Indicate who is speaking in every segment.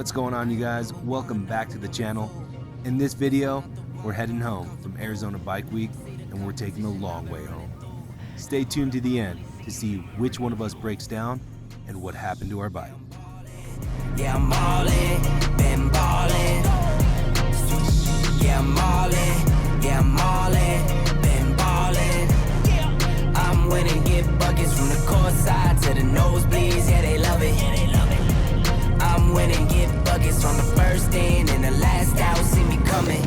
Speaker 1: What's going on, you guys? Welcome back to the channel. In this video, we're heading home from Arizonabikeweek, and we're taking a long way home. Stay tuned to the end to see which one of us breaks down and what happened to our bike.
Speaker 2: Yeah, I'm all in, been ballin'. Yeah, I'm all in, yeah, I'm all in, been ballin'. I'm winning, get buckets from the court side to the nosebleeds, yeah, they love it. I'm winning, get buckets from the first in and the last out, see me coming.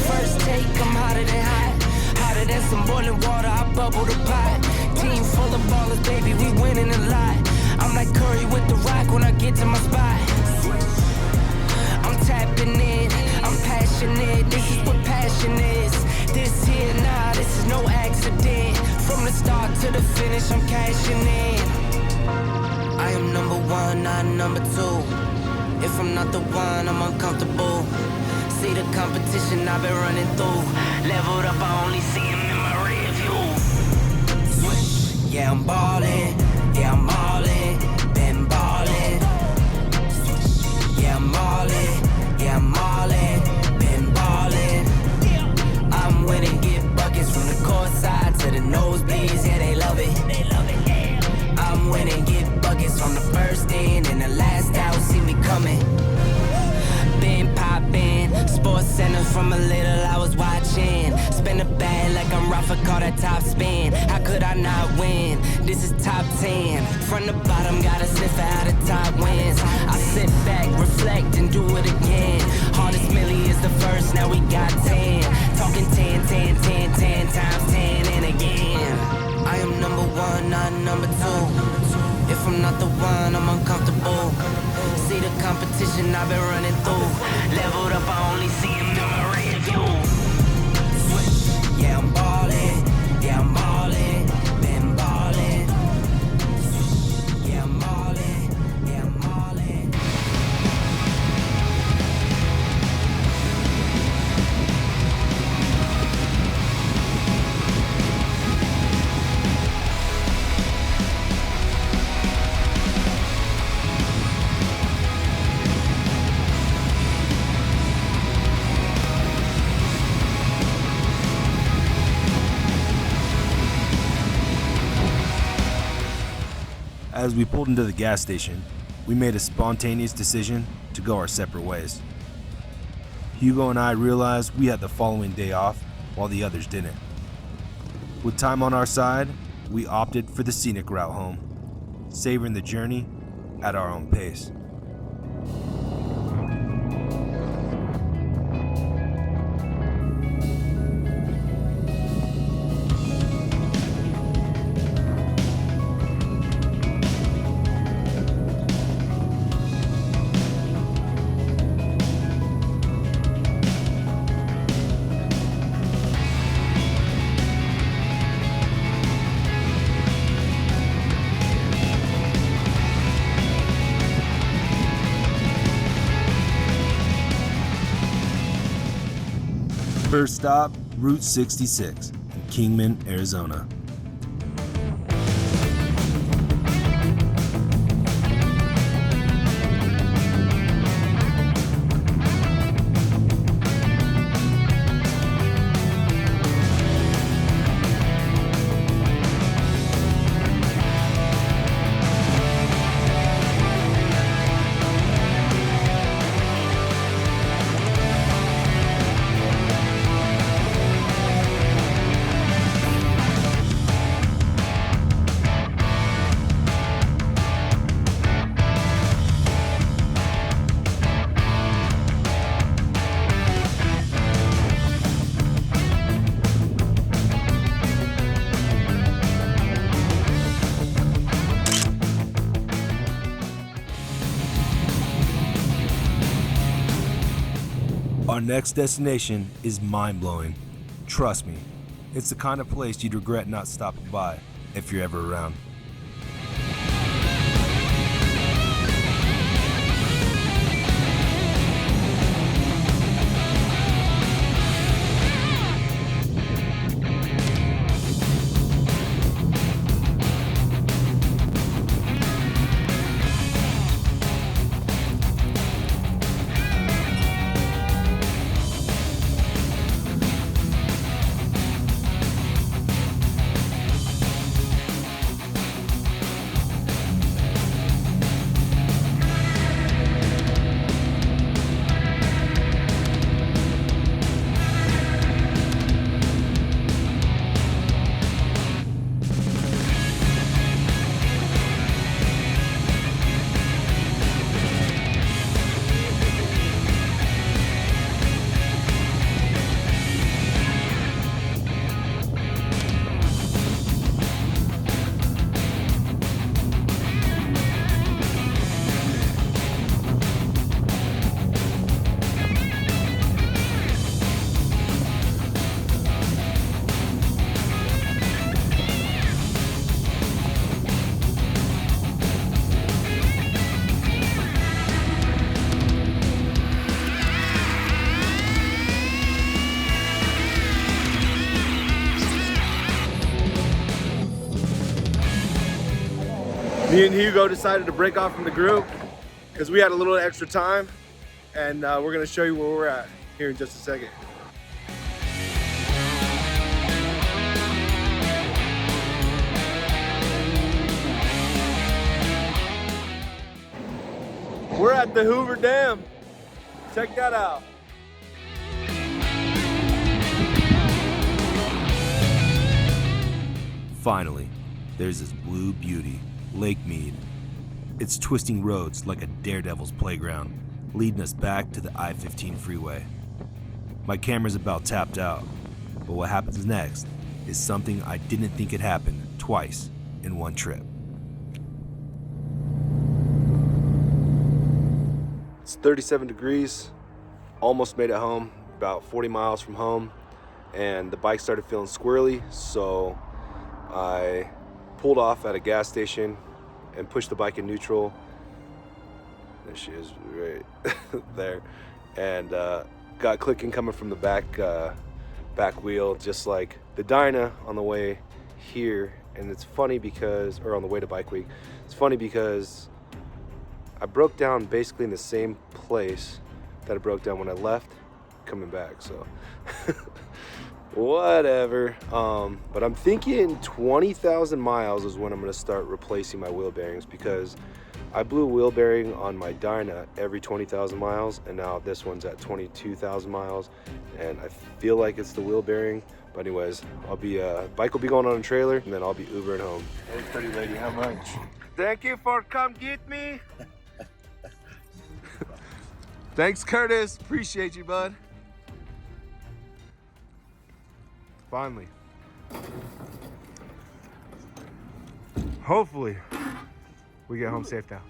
Speaker 2: First take, I'm hotter than hot, hotter than some boiling water, I bubble the pot. Team full of ballers, baby, we winning a lot. I'm like Curry with the rock when I get to my spot. I'm tapping in, I'm passionate, this is what passion is. This here, nah, this is no accident. From the start to the finish, I'm cashing in. I am number one, not number two. If I'm not the one, I'm uncomfortable. See the competition I've been running through. Leveled up, I only see him in my rear view. Yeah, I'm ballin', yeah, I'm all in, been ballin'. Yeah, I'm all in, yeah, I'm all in, been ballin'. I'm winning, get buckets from the court side to the nosebleeds, yeah, they love it. I'm winning, get buckets from the first in and the last out, see me coming. Been poppin', Sports Center from a little I was watching. Spin a bag like I'm Rafa, call that top spin. How could I not win? This is top 10. From the bottom, gotta sniff out the top wins. I sit back, reflect, and do it again. Hardest milli is the first, now we got 10. Talking 10, 10, 10, 10 times 10 and again. I am number one, not number two. If I'm not the one, I'm uncomfortable. See the competition I've been running through. Leveled up, I only see him in my rear view. Yeah, I'm ballin', yeah, I'm all in, been ballin'. Yeah, I'm all in, yeah, I'm all in.
Speaker 1: As we pulled into the gas station, we made a spontaneous decision to go our separate ways. Hugo and I realized we had the following day off while the others didn't. With time on our side, we opted for the scenic route home, savoring the journey at our own pace. First stop, Route 66 in Kingman, Arizona. Our next destination is mind-blowing. Trust me, it's the kind of place you'd regret not stopping by if you're ever around. Me and Hugo decided to break off from the group because we had a little extra time, and we're gonna show you where we're at here in just a second. We're at the Hoover Dam. Check that out. Finally, there's this blue beauty, Lake Mead. It's twisting roads like a daredevil's playground, leading us back to the I-15 freeway. My camera's about tapped out, but what happens next is something I didn't think could happen twice in one trip. It's 37 degrees, almost made it home, about 40 miles from home, and the bike started feeling squirrely, so I pulled off at a gas station and pushed the bike in neutral. There she is, right there, and got clicking coming from the back wheel, just like the Dyna on the way here. And it's funny because, or on the way to Bike Week, it's funny because I broke down basically in the same place that I broke down when I left, coming back, so whatever. But I'm thinking 20,000 miles is when I'm gonna start replacing my wheel bearings, because I blew a wheel bearing on my Dyna every 20,000 miles, and now this one's at 22,000 miles, and I feel like it's the wheel bearing. But anyways, I'll be bike will be going on a trailer, and then I'll be Ubering home.
Speaker 3: Hey, pretty lady, how much?
Speaker 1: Thank you for come get me. Thanks, Curtis. Appreciate you, bud. Finally. Hopefully, we get home safe now.